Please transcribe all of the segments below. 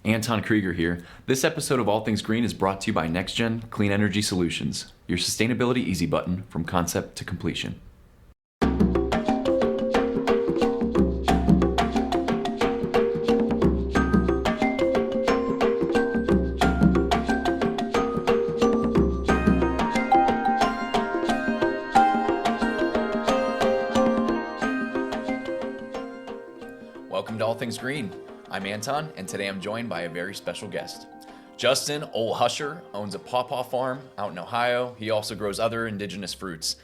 Anton Krieger here. This episode of All Things Green is brought to you by NextGen Clean Energy Solutions, your sustainability easy button from concept to completion. Welcome to All Things Green. I'm Anton, and today I'm joined by a very special guest. Justin Husher owns a Pawpaw farm out in Ohio. He also grows other indigenous fruits.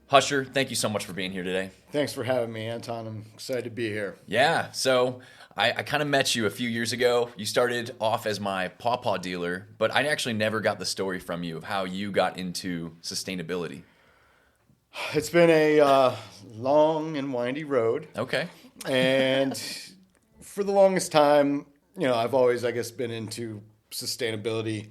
Husher, thank you so much for being here today. Thanks for having me, Anton. I'm excited to be here. Yeah, so I kind of met you a few years ago. You started off as my Pawpaw dealer, but I actually never got the story from you of how you got into sustainability. It's been a long and windy road. Okay. And for the longest time, I've always, been into sustainability.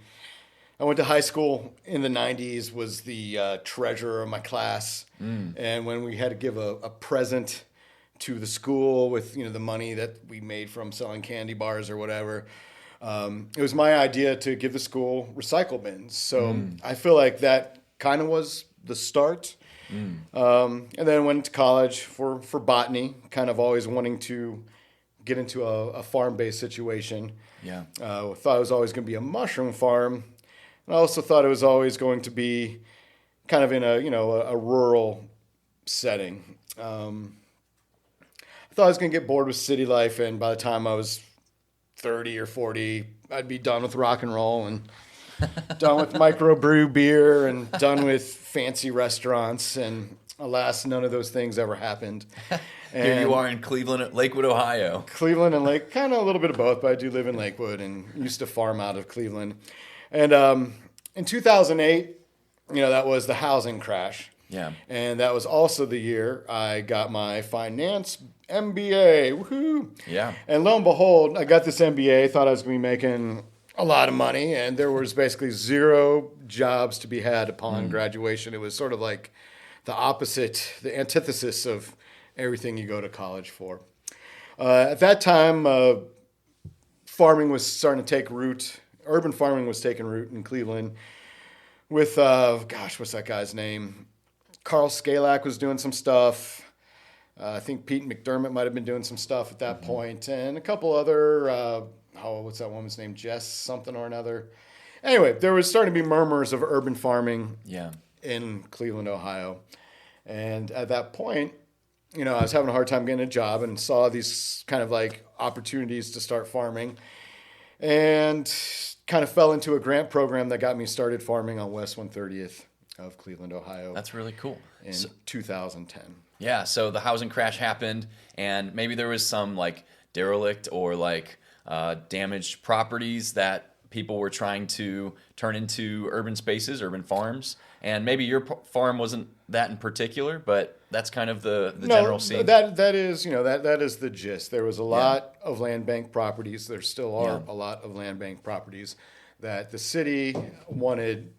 I went to high school in the 90s, was the treasurer of my class. And when we had to give a present to the school with, the money that we made from selling candy bars or whatever, it was my idea to give the school recycle bins. So I feel like that kind of was the start. And then went to college for botany, kind of always wanting to get into a farm-based situation. Yeah. Thought it was always going to be a mushroom farm. And I also thought it was always going to be kind of in a rural setting. I thought I was going to get bored with city life, and by the time I was 30 or 40, I'd be done with rock and roll and done with microbrew beer and done with fancy restaurants. And alas, none of those things ever happened. And Here you are in Cleveland, Lakewood, Ohio. Cleveland and kind of a little bit of both, but I do live in Lakewood and used to farm out of Cleveland. And in 2008, that was the housing crash. Yeah. And that was also the year I got my finance MBA. Woohoo! Yeah. And lo and behold, I got this MBA, thought I was going to be making a lot of money, and there was basically zero jobs to be had upon graduation. It was sort of like the opposite, the antithesis of everything you go to college for. At that time, farming was starting to take root. Urban farming was taking root in Cleveland with, what's that guy's name? Carl Scalak was doing some stuff. I think Pete McDermott might have been doing some stuff at that point, and a couple other, what's that woman's name? Jess something or another. Anyway, there was starting to be murmurs of urban farming in Cleveland, Ohio. And at that point, I was having a hard time getting a job and saw these kind of like opportunities to start farming, and kind of fell into a grant program that got me started farming on West 130th of Cleveland, Ohio. That's really cool. In 2010. Yeah, so the housing crash happened, and maybe there was some like derelict or like damaged properties that people were trying to turn into urban spaces, urban farms. And maybe your farm wasn't that in particular, but that's kind of the general scene. That is that is the gist. There was a lot of land bank properties. There still are a lot of land bank properties that the city wanted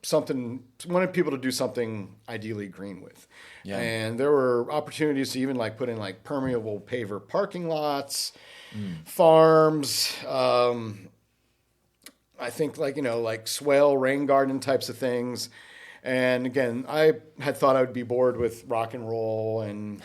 people to do something ideally green with. Yeah. And there were opportunities to even put in permeable paver parking lots, farms, I think swale rain garden types of things. And again, I had thought I would be bored with rock and roll and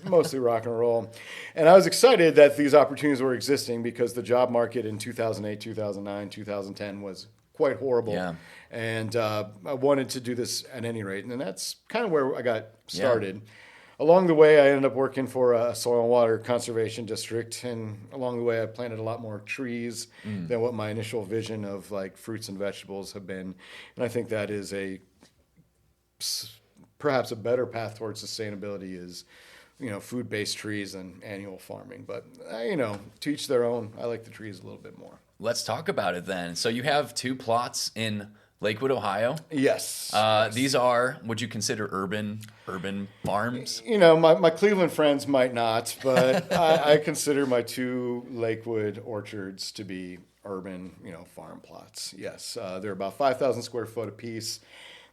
mostly rock and roll. And I was excited that these opportunities were existing because the job market in 2008, 2009, 2010 was quite horrible. Yeah. And I wanted to do this at any rate. And that's kind of where I got started. Yeah. Along the way, I ended up working for a soil and water conservation district, and along the way, I planted a lot more trees than what my initial vision of fruits and vegetables have been. And I think that is perhaps a better path towards sustainability is, food-based trees and annual farming. But to each their own. I like the trees a little bit more. Let's talk about it then. So you have 2 plots in Lakewood, Ohio. Yes. These are, would you consider urban farms? My Cleveland friends might not, but I consider my 2 Lakewood orchards to be urban, farm plots. Yes. They're about 5,000 square foot apiece.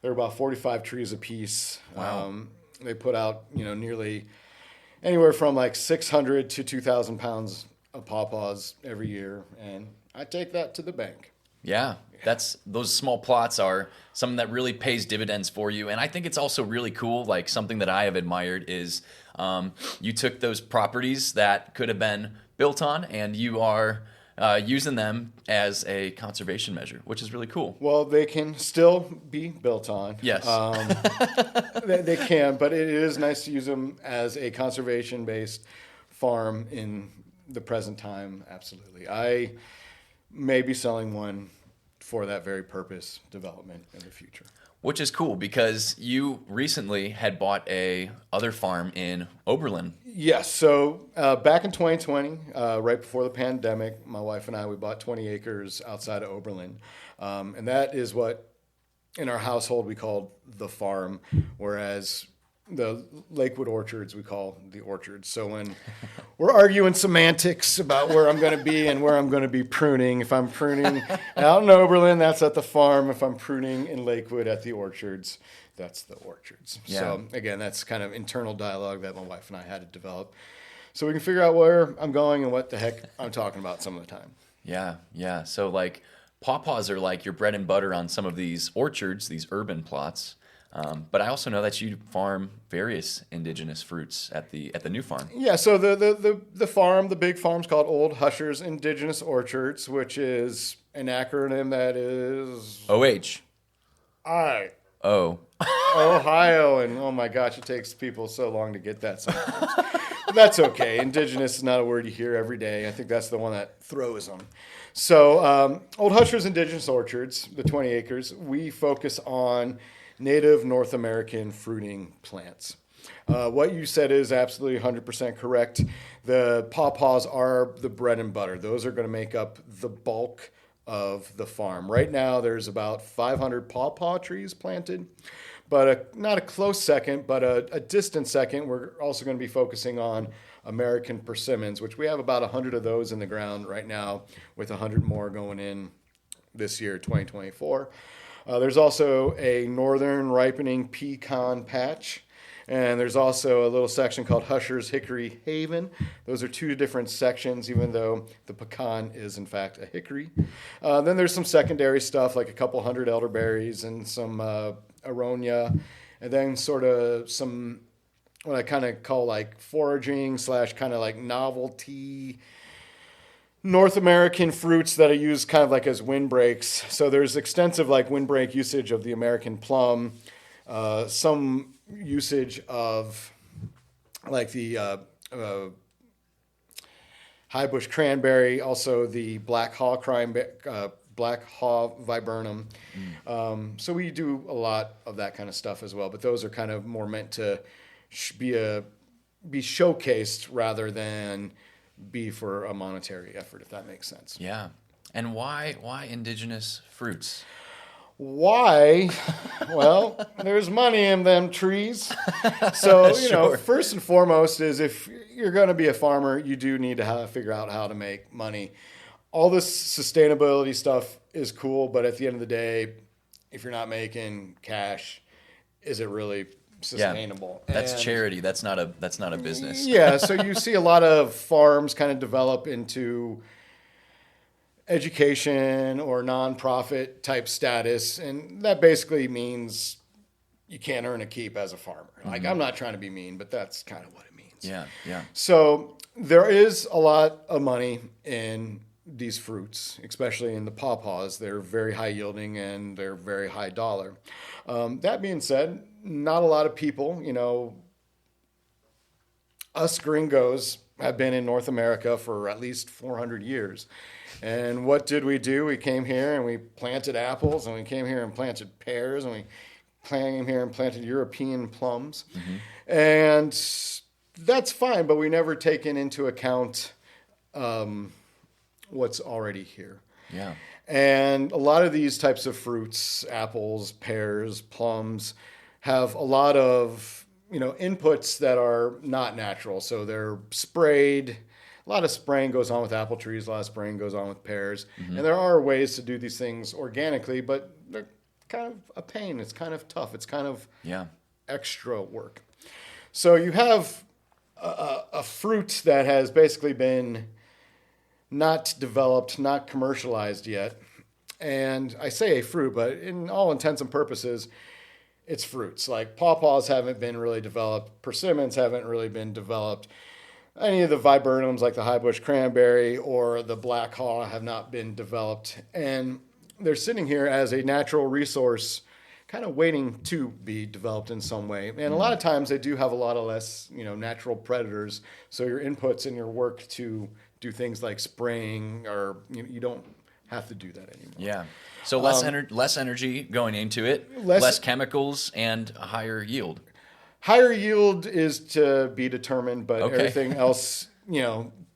They're about 45 trees apiece. Wow. They put out, nearly anywhere from 600 to 2,000 pounds of Pawpaws every year, and I take that to the bank. Yeah, those small plots are something that really pays dividends for you. And I think it's also really cool. Like something that I have admired is you took those properties that could have been built on and you are using them as a conservation measure, which is really cool. Well, they can still be built on. Yes. They can, but it is nice to use them as a conservation-based farm in the present time. Absolutely. I may be selling one for that very purpose, development in the future. Which is cool because you recently had bought a other farm in Oberlin. Yes. So back in 2020, right before the pandemic, my wife and I, we bought 20 acres outside of Oberlin. And that is what in our household we called the farm, whereas the Lakewood orchards we call the orchards. So when we're arguing semantics about where I'm going to be and where I'm going to be pruning, if I'm pruning out in Oberlin, that's at the farm. If I'm pruning in Lakewood at the orchards, that's the orchards. Yeah. So again, that's kind of internal dialogue that my wife and I had to develop so we can figure out where I'm going and what the heck I'm talking about some of the time. Yeah. So like Pawpaws are like your bread and butter on some of these orchards, these urban plots. But I also know that you farm various indigenous fruits at the new farm. Yeah, so the farm, the big farm's called Old Husher's Indigenous Orchards, which is an acronym that is OH. I. Oh. Ohio, and oh my gosh, it takes people so long to get that sometimes. But that's okay. Indigenous is not a word you hear every day. I think that's the one that throws them. So Old Husher's Indigenous Orchards, the 20 acres, we focus on native North American fruiting plants. What you said is absolutely 100% correct. The pawpaws are the bread and butter. Those are going to make up the bulk of the farm. Right now, there's about 500 pawpaw trees planted, but not a close second, but a distant second. We're also going to be focusing on American persimmons, which we have about 100 of those in the ground right now, with 100 more going in this year, 2024. There's also a northern ripening pecan patch, and there's also a little section called Husher's Hickory Haven. Those are two different sections, even though the pecan is, in fact, a hickory. Then there's some secondary stuff, like a couple hundred elderberries and some aronia, and then sort of some what I kind of call like foraging / kind of like novelty North American fruits that are used kind of like as windbreaks. So there's extensive like windbreak usage of the American plum, some usage of like the high bush cranberry, also the black haw viburnum. So we do a lot of that kind of stuff as well, but those are kind of more meant to be showcased rather than be for a monetary effort, if that makes sense. Yeah. And why indigenous fruits? Why? Well, there's money in them trees. So, Sure. first and foremost is if you're going to be a farmer, you do need to figure out how to make money. All this sustainability stuff is cool, but at the end of the day, if you're not making cash, is it really sustainable? Yeah, that's charity. That's not a business. Yeah, so you see a lot of farms kind of develop into education or nonprofit type status, and that basically means you can't earn a keep as a farmer. Like, I'm not trying to be mean, but that's kind of what it means. Yeah. So there is a lot of money in these fruits, especially in the pawpaws. They're very high yielding and they're very high dollar. That being said, not a lot of people, us gringos have been in North America for at least 400 years. And what did we do? We came here and we planted apples, and we came here and planted pears, and we came here and planted European plums. And that's fine, but we never taken into account what's already here. Yeah. And a lot of these types of fruits, apples, pears, plums, have a lot of, inputs that are not natural. So they're sprayed. A lot of spraying goes on with apple trees. A lot of spraying goes on with pears. And there are ways to do these things organically, but they're kind of a pain. It's kind of tough. It's kind of extra work. So you have a fruit that has basically been not developed, not commercialized yet. And I say a fruit, but in all intents and purposes, it's fruits. Like pawpaws haven't been really developed. Persimmons haven't really been developed. Any of the viburnums like the high bush cranberry or the black haw have not been developed. And they're sitting here as a natural resource, kind of waiting to be developed in some way. And a lot of times they do have a lot of less, natural predators. So your inputs in your work to do things like spraying, or you don't have to do that anymore. Yeah. So less energy going into it, less chemicals, and a higher yield. Higher yield is to be determined, but everything else,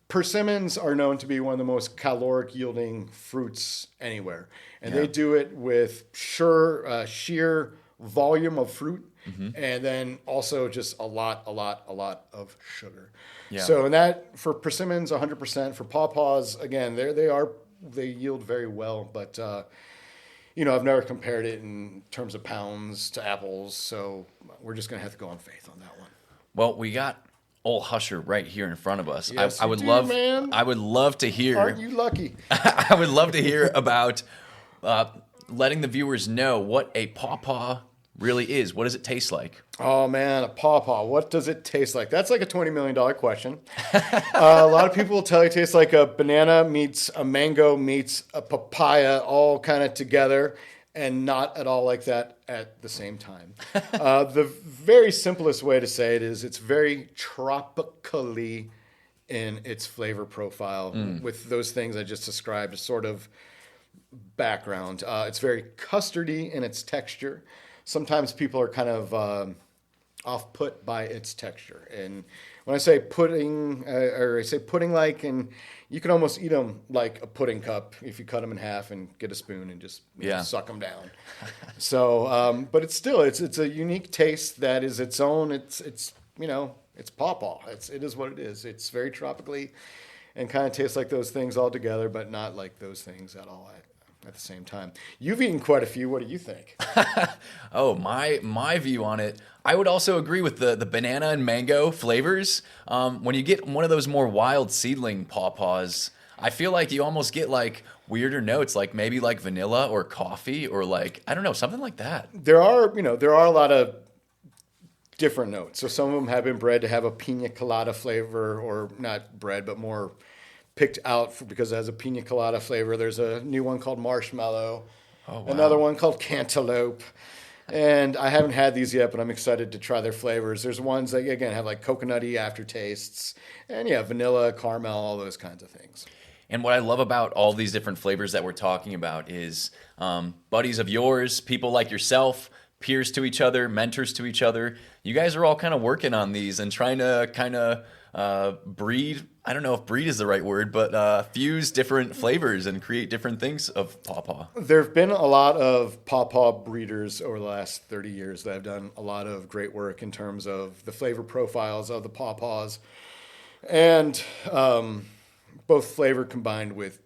persimmons are known to be one of the most caloric yielding fruits anywhere. And they do it with sheer volume of fruit, and then also just a lot of sugar. Yeah. So for persimmons, 100%. For pawpaws, again, they yield very well, but I've never compared it in terms of pounds to apples, so we're just gonna have to go on faith on that one. Well, we got old Husher right here in front of us. Yes, I would love to hear. Aren't you lucky? I would love to hear about letting the viewers know what a pawpaw really is. What does it taste like? Oh man, a pawpaw. What does it taste like? That's like a $20 million question. A lot of people will tell you it tastes like a banana meets a mango meets a papaya all kind of together, and not at all like that at the same time. The very simplest way to say it is it's very tropically in its flavor profile with those things I just described, sort of background. It's very custardy in its texture. Sometimes people are kind of off-put by its texture. And when I say pudding, or I say pudding-like, and you can almost eat them like a pudding cup if you cut them in half and get a spoon and just suck them down. So, but it's a unique taste that is its own. It's pawpaw. It is what it is. It's very tropically and kind of tastes like those things all together, but not like those things at all at the same time. You've eaten quite a few. What do you think? Oh, my view on it, I would also agree with the banana and mango flavors. When you get one of those more wild seedling pawpaws, I feel like you almost get like weirder notes, like maybe like vanilla or coffee or like, I don't know, something like that. There are a lot of different notes. So some of them have been bred to have a pina colada flavor, or not bred, but more picked out because it has a pina colada flavor. There's a new one called marshmallow, another one called cantaloupe, and I haven't had these yet, but I'm excited to try their flavors. There's ones that, again, have like coconutty aftertastes, and vanilla, caramel, all those kinds of things. And what I love about all these different flavors that we're talking about is buddies of yours, people like yourself, peers to each other, mentors to each other. You guys are all kind of working on these and trying to kind of breed. I don't know if breed is the right word, but fuse different flavors and create different things of pawpaw. There have been a lot of pawpaw breeders over the last 30 years that have done a lot of great work in terms of the flavor profiles of the pawpaws, and both flavor combined with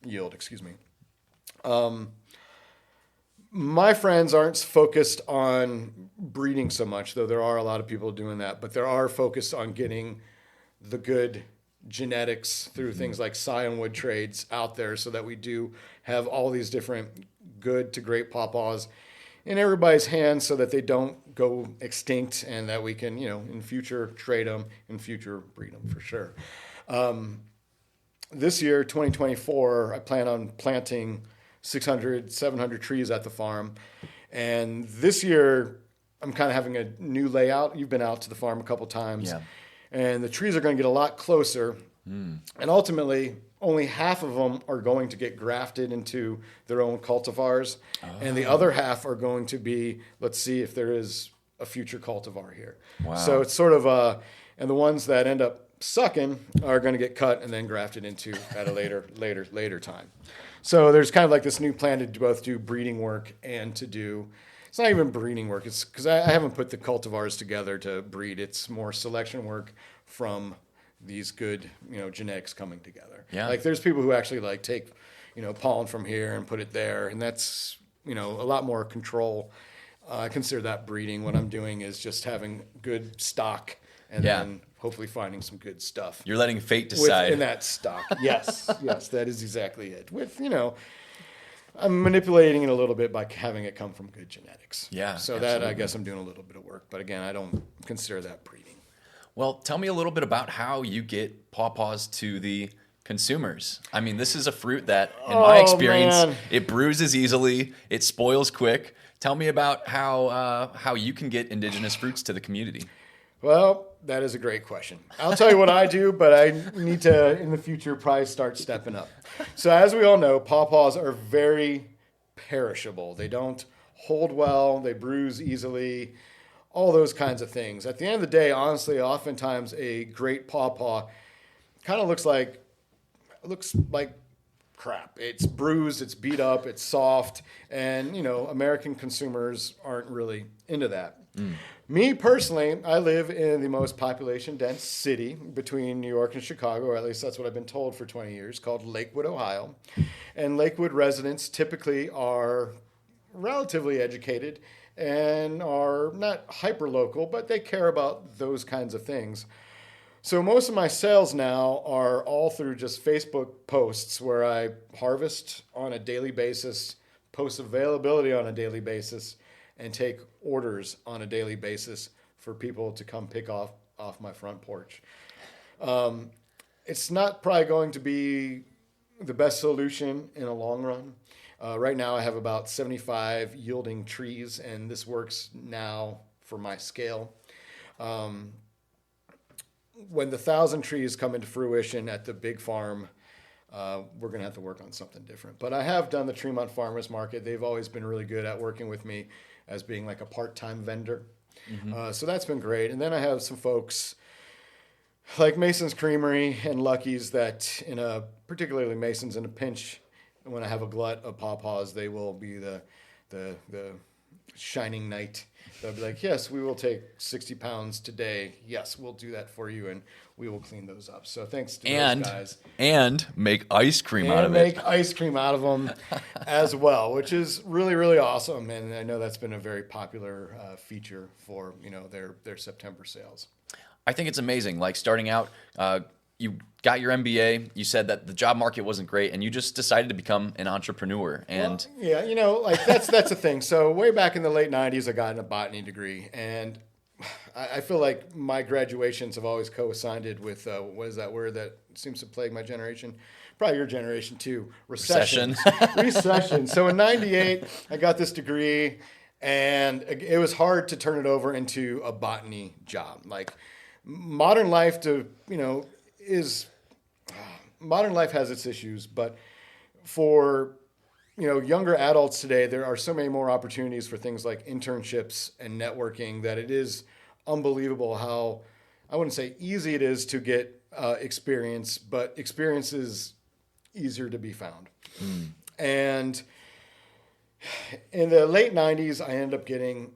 yield. My friends aren't focused on breeding so much, though there are a lot of people doing that, but there are focused on getting the good genetics through things like scionwood trades out there, so that we do have all these different good to great pawpaws in everybody's hands, so that they don't go extinct, and that we can, in future trade them, in future breed them for sure. This year, 2024, I plan on planting 600, 700 trees at the farm. And this year, I'm kind of having a new layout. You've been out to the farm a couple times. Yeah. And the trees are going to get a lot closer. And ultimately, only half of them are going to get grafted into their own cultivars. Oh. And the other half are going to be, let's see if there is a future cultivar here. Wow. So it's sort of, and the ones that end up sucking are going to get cut and then grafted into at a later time. So there's kind of like this new plan to both do breeding work and to do, it's not even breeding work. It's because I haven't put the cultivars together to breed. It's more selection work from these good, genetics coming together. Yeah. Like there's people who actually like take, pollen from here and put it there. And that's, a lot more control. I consider that breeding. What I'm doing is just having good stock and then hopefully finding some good stuff. You're letting fate decide. In that stock. Yes, yes, that is exactly it. With, I'm manipulating it a little bit by having it come from good genetics. Yeah. So absolutely. that, I guess I'm doing a little bit of work. But again, I don't consider that breeding. Well, tell me a little bit about how you get Pawpaws to the consumers. I mean, this is a fruit that, in my experience, it bruises easily, it spoils quick. Tell me about how you can get indigenous fruits to the community. Well, that is a great question. I'll tell you what I do, but I need to, in the future, probably start stepping up. So as we all know, pawpaws are very perishable. They don't hold well. They bruise easily. All those kinds of things. At the end of the day, honestly, oftentimes a great pawpaw kind of looks like crap. It's bruised, it's beat up, it's soft, and American consumers aren't really into that. Me personally, I live in the most population-dense city between New York and Chicago, or at least that's what I've been told for 20 years, called Lakewood, Ohio. And Lakewood residents typically are relatively educated and are not hyper-local, but they care about those kinds of things. So most of my sales now are all through just Facebook posts where I harvest on a daily basis, post availability on a daily basis, and take orders on a daily basis for people to come pick off my front porch. It's not probably going to be the best solution in a long run. Right now I have about 75 yielding trees, and this works now for my scale. When the 1,000 trees come into fruition at the big farm, we're going to have to work on something different. But I have done the Tremont Farmers Market. They've always been really good at working with me as being like a part-time vendor. Mm-hmm. So that's been great. And then I have some folks like Mason's Creamery and Lucky's that, particularly Mason's in a pinch, when I have a glut of pawpaws, they will be the shining knight. They'll be like, yes, we will take 60 pounds today. Yes, we'll do that for you, and we will clean those up. So thanks to those guys. And make ice cream out of it. And make ice cream out of them as well, which is really, really awesome. And I know that's been a very popular feature for their September sales. I think it's amazing. Like starting out, you got your MBA. You said that the job market wasn't great, and you just decided to become an entrepreneur. And that's the thing. So way back in the late '90s, I got a botany degree, and I feel like my graduations have always coincided with what is that word that seems to plague my generation? Probably your generation too. Recession. Recession. So in '98, I got this degree, and it was hard to turn it over into a botany job. Like modern life modern life has its issues, but for younger adults today, there are so many more opportunities for things like internships and networking that it is unbelievable how, I wouldn't say easy it is to get experience, but experience is easier to be found. And in the late 90s, I ended up getting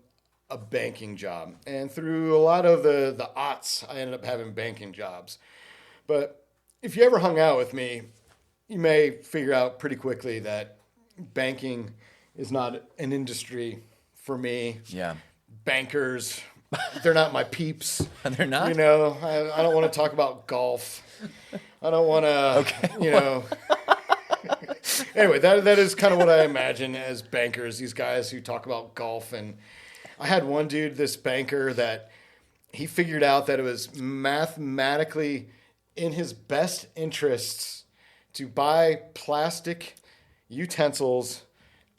a banking job. And through a lot of the aughts, I ended up having banking jobs. But if you ever hung out with me, you may figure out pretty quickly that banking is not an industry for me. Yeah. Bankers, they're not my peeps. They're not? I don't want to talk about golf. I don't want to, Anyway, that is kind of what I imagine as bankers, these guys who talk about golf. And I had one dude, this banker, that he figured out that it was mathematically in his best interests to buy plastic utensils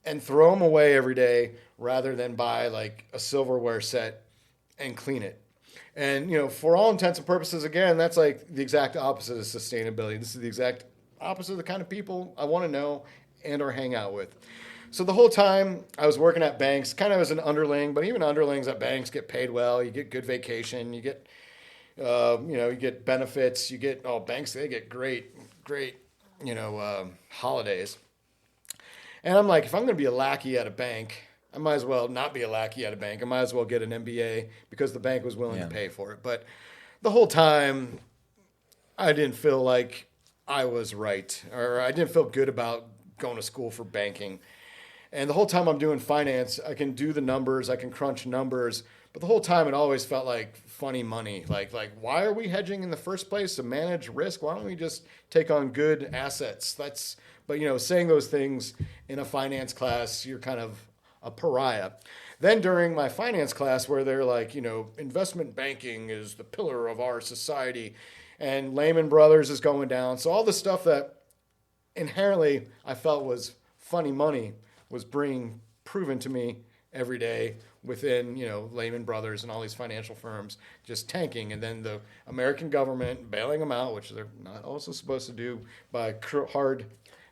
and throw them away every day rather than buy like a silverware set and clean it. And, for all intents and purposes, again, that's like the exact opposite of sustainability. This is the exact opposite of the kind of people I want to know and or hang out with. So the whole time I was working at banks, kind of as an underling, but even underlings at banks get paid well. You get good vacation. You get, you get benefits. You get, banks, they get great, holidays. And I'm like, if I'm going to be a lackey at a bank, I might as well not be a lackey at a bank. I might as well get an MBA because the bank was willing to pay for it. But the whole time, I didn't feel like I was right, or I didn't feel good about going to school for banking. And the whole time I'm doing finance, I can do the numbers, I can crunch numbers, But the whole time it always felt like funny money. Like why are we hedging in the first place to manage risk? Why don't we just take on good assets? But saying those things in a finance class, you're kind of a pariah. Then during my finance class where they're like, investment banking is the pillar of our society and Lehman Brothers is going down. So all the stuff that inherently I felt was funny money was being proven to me every day within, Lehman Brothers and all these financial firms just tanking. And then the American government bailing them out, which they're not also supposed to do by hard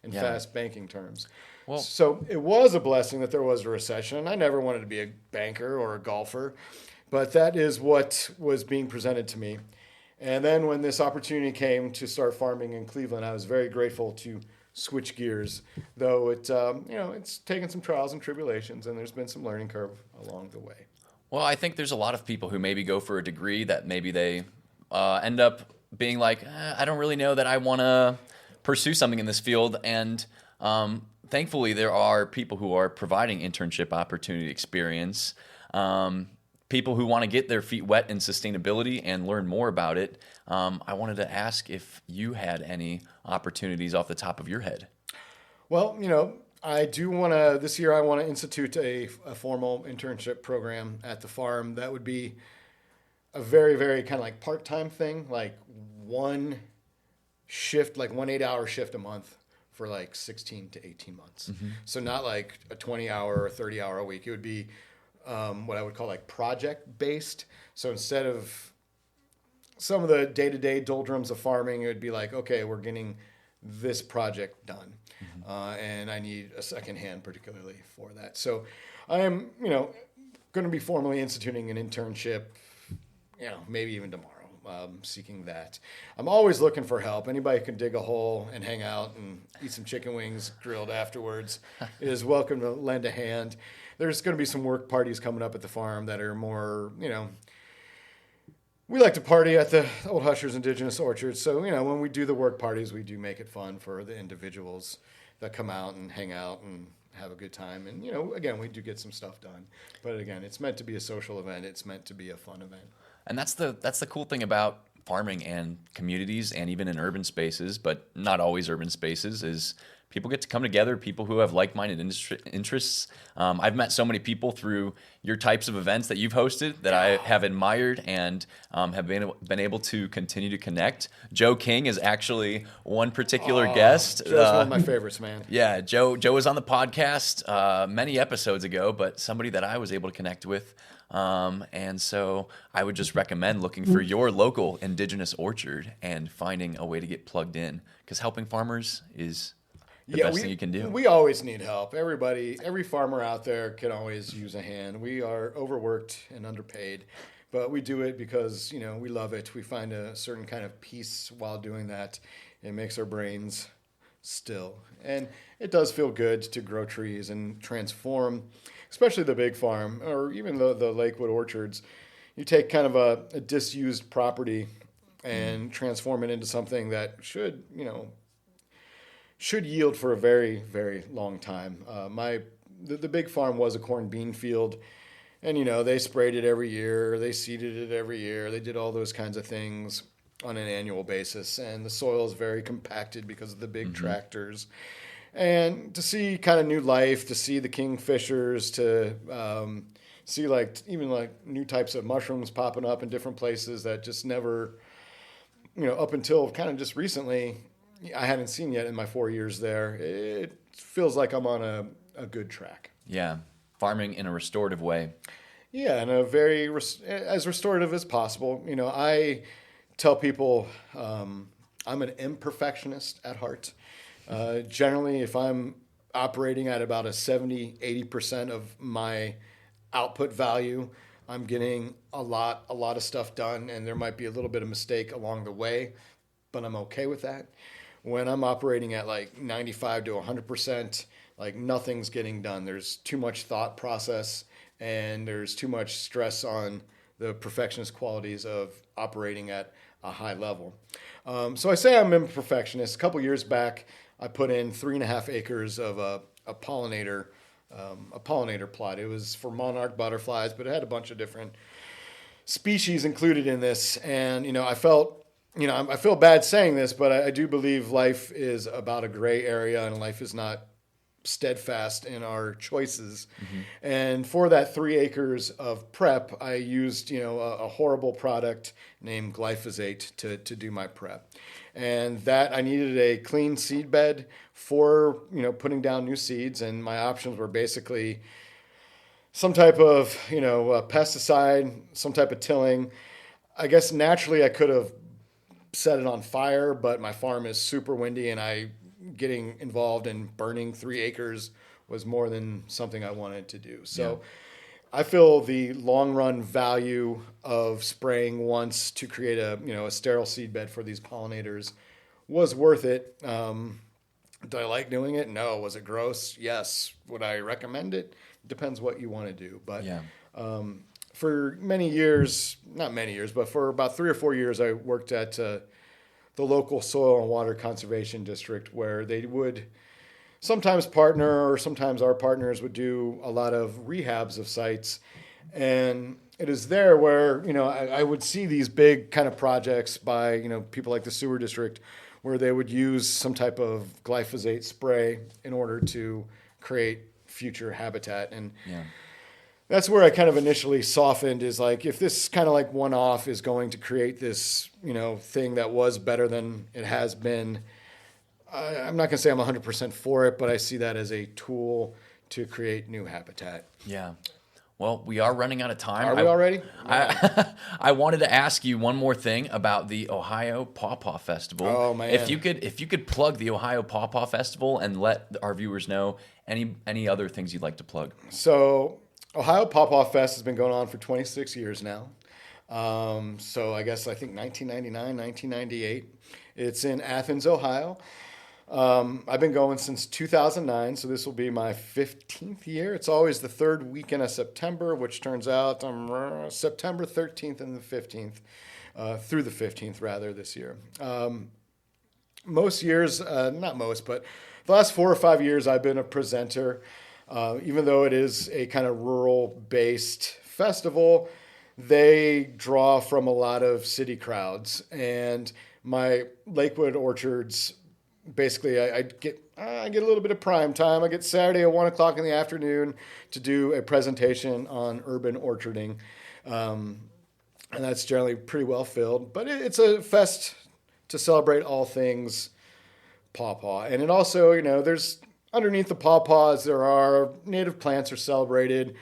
and fast banking terms. Well, so it was a blessing that there was a recession. I never wanted to be a banker or a golfer, but that is what was being presented to me. And then when this opportunity came to start farming in Cleveland, I was very grateful to switch gears, though it's taken some trials and tribulations, and there's been some learning curve along the way. Well, I think there's a lot of people who maybe go for a degree that maybe they end up being like, I don't really know that I want to pursue something in this field. And thankfully, there are people who are providing internship opportunity experience, people who want to get their feet wet in sustainability and learn more about it. I wanted to ask if you had any opportunities off the top of your head. Well, I do want to, this year I want to institute a formal internship program at the farm. That would be a very, very kind of like part-time thing, like one shift, like 1 8-hour shift a month for like 16 to 18 months. Mm-hmm. So not like a 20-hour or 30-hour a week. It would be what I would call like project-based. So instead of some of the day-to-day doldrums of farming, it would be like, okay, we're getting this project done. Mm-hmm. And I need a second hand particularly for that. So I am, going to be formally instituting an internship, maybe even tomorrow. Seeking that. I'm always looking for help. Anybody can dig a hole and hang out and eat some chicken wings grilled afterwards is welcome to lend a hand. There's going to be some work parties coming up at the farm that are more, we like to party at the Old Husher's Indigenous Orchard. So, when we do the work parties, we do make it fun for the individuals that come out and hang out and have a good time. And, again, we do get some stuff done. But again, it's meant to be a social event. It's meant to be a fun event. And that's the cool thing about farming and communities and even in urban spaces, but not always urban spaces, is people get to come together, people who have like-minded interests. I've met so many people through your types of events that you've hosted that I have admired and have been able to continue to connect. Joe King is actually one particular guest. Joe's one of my favorites, man. Yeah, Joe was on the podcast many episodes ago, but somebody that I was able to connect with. And so I would just recommend looking for your local Indigenous orchard and finding a way to get plugged in, because helping farmers is the best thing you can do. We always need help. Every farmer out there can always use a hand. We are overworked and underpaid, but we do it because, we love it. We find a certain kind of peace while doing that. It makes our brains still. And it does feel good to grow trees and transform, especially the big farm or even the Lakewood orchards. You take kind of a disused property and transform it into something that should yield for a very, very long time. The big farm was a corn bean field, and they sprayed it every year, they seeded it every year, they did all those kinds of things on an annual basis, and the soil is very compacted because of the big tractors. And to see kind of new life, to see the kingfishers, to see even new types of mushrooms popping up in different places that just never, up until kind of just recently, I hadn't seen yet in my 4 years there. It feels like I'm on a good track. Yeah, farming in a restorative way. Yeah, in a very as restorative as possible. I tell people I'm an imperfectionist at heart. Generally, if I'm operating at about a 70-80% of my output value, I'm getting a lot of stuff done, and there might be a little bit of mistake along the way, but I'm okay with that. When I'm operating at like 95 to 100%, like nothing's getting done. There's too much thought process, and there's too much stress on the perfectionist qualities of operating at a high level. So I say I'm a perfectionist. A couple years back, I put in 3.5 acres of a pollinator a pollinator plot. It was for monarch butterflies, but it had a bunch of different species included in this. And, I feel bad saying this, but I do believe life is about a gray area and life is not steadfast in our choices. And for that 3 acres of prep, I used, a horrible product named glyphosate to do my prep. And that I needed a clean seed bed for, putting down new seeds. And my options were basically some type of, pesticide, some type of tilling. I guess naturally I could have set it on fire, but my farm is super windy and getting involved in burning 3 acres was more than something I wanted to do. So I feel the long run value of spraying once to create a sterile seed bed for these pollinators was worth it. Do I like doing it? No. Was it gross? Yes. Would I recommend it? Depends what you want to do. But for many years, not many years, but for about 3 or 4 years, I worked at the local soil and water conservation district, where they would sometimes partner, or sometimes our partners would do a lot of rehabs of sites. And it is there where, I would see these big kind of projects by, people like the sewer district, where they would use some type of glyphosate spray in order to create future habitat. And that's where I kind of initially softened, is like, if this kind of like one-off is going to create this, thing that was better than it has been, I'm not going to say I'm 100% for it, but I see that as a tool to create new habitat. Yeah. Well, we are running out of time. Are we already? I wanted to ask you one more thing about the Ohio Pawpaw Festival. Oh man! If you could plug the Ohio Pawpaw Festival and let our viewers know any other things you'd like to plug. So Ohio Pawpaw Fest has been going on for 26 years now. So I think 1999, 1998. It's in Athens, Ohio. I've been going since 2009, so this will be my 15th year. It's always the third weekend of September, which turns out September 13th and the 15th, through the 15th rather, this year. Most years, not most, but the last 4 or 5 years I've been a presenter. Even though it is a kind of rural-based festival, they draw from a lot of city crowds. And my Lakewood orchards, basically, I get a little bit of prime time. I get Saturday at 1 o'clock in the afternoon to do a presentation on urban orcharding. And that's generally pretty well filled. But it's a fest to celebrate all things pawpaw. And it also, there's underneath the pawpaws, there are native plants are celebrated.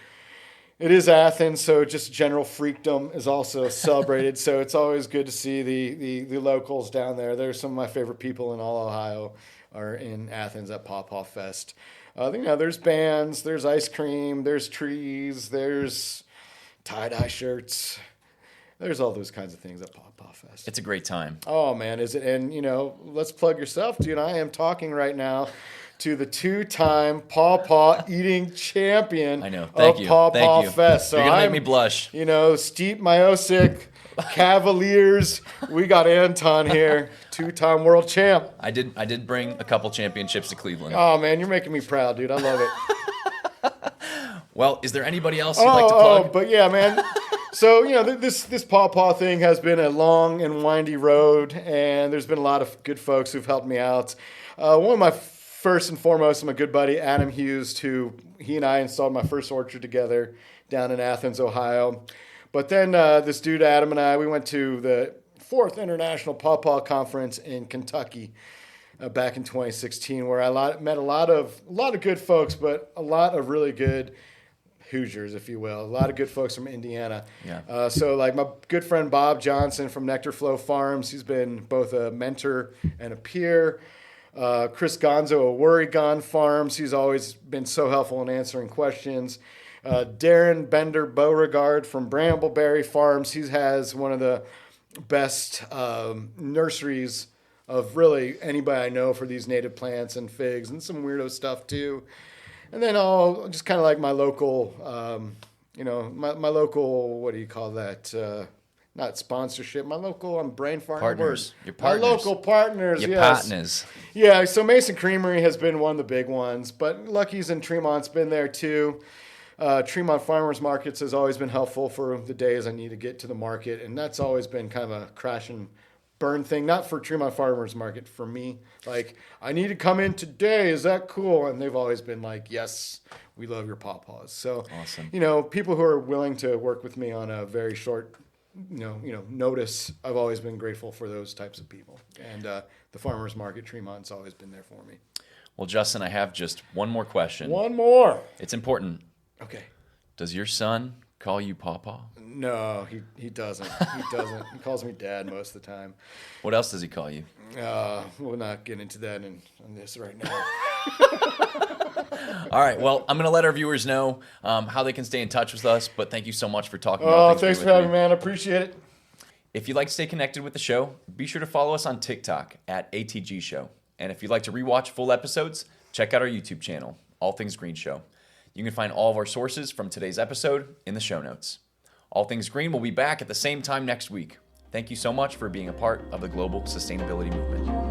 It is Athens, so just general freakdom is also celebrated. So it's always good to see the locals down there. There's some of my favorite people in all Ohio are in Athens at Pawpaw Fest. There's bands, there's ice cream, there's trees, there's tie-dye shirts. There's all those kinds of things at Pawpaw Fest. It's a great time. Oh, man, is it? And, let's plug yourself, dude. I am talking right now to the 2-time Pawpaw eating champion of Pawpaw Fest. So you're going to make me blush. Steep Myosic, Cavaliers. We got Anton here, 2-time world champ. I did bring a couple championships to Cleveland. Oh, man, you're making me proud, dude. I love it. Well, is there anybody else you'd like to plug? Oh, but yeah, man. So, this Pawpaw thing has been a long and windy road, and there's been a lot of good folks who've helped me out. One of my first and foremost, my good buddy, Adam Hughes, he and I installed my first orchard together down in Athens, Ohio. But then this dude, Adam, and I, we went to the 4th International Pawpaw Conference in Kentucky back in 2016, where I met a lot of good folks, but a lot of really good Hoosiers, if you will. A lot of good folks from Indiana. Yeah. So like my good friend Bob Johnson from Nectar Flow Farms, he's been both a mentor and a peer. Chris Gonzo of Worry Gone Farms, he's always been so helpful in answering questions. Darren Bender Beauregard from Brambleberry Farms, he has one of the best nurseries of really anybody I know for these native plants and figs and some weirdo stuff too. And then all just kind of like my local, my local, what do you call that? not sponsorship, I'm brain farting Partners. words. Your partners. My local partners, Your yes. partners. Yeah, so Mason Creamery has been one of the big ones, but Lucky's in Tremont's been there too. Tremont Farmers Markets has always been helpful for the days I need to get to the market, and that's always been kind of a crash and burn thing, not for Tremont Farmers Market, for me. Like, I need to come in today, is that cool? And they've always been like, yes, we love your Pawpaws. So, Awesome. People who are willing to work with me on a very short notice, I've always been grateful for those types of people. And the Farmers Market Tremont's always been there for me. Well, Justin, I have just one more question. One more. It's important. Okay. Does your son call you Pawpaw? No, he doesn't. He doesn't. He calls me Dad most of the time. What else does he call you? We'll not get into that on this right now. All right. Well, I'm going to let our viewers know how they can stay in touch with us. But thank you so much for talking about thanks for having me, man. I appreciate it. If you'd like to stay connected with the show, be sure to follow us on TikTok at ATG Show. And if you'd like to rewatch full episodes, check out our YouTube channel, All Things Green Show. You can find all of our sources from today's episode in the show notes. All Things Green will be back at the same time next week. Thank you so much for being a part of the global sustainability movement.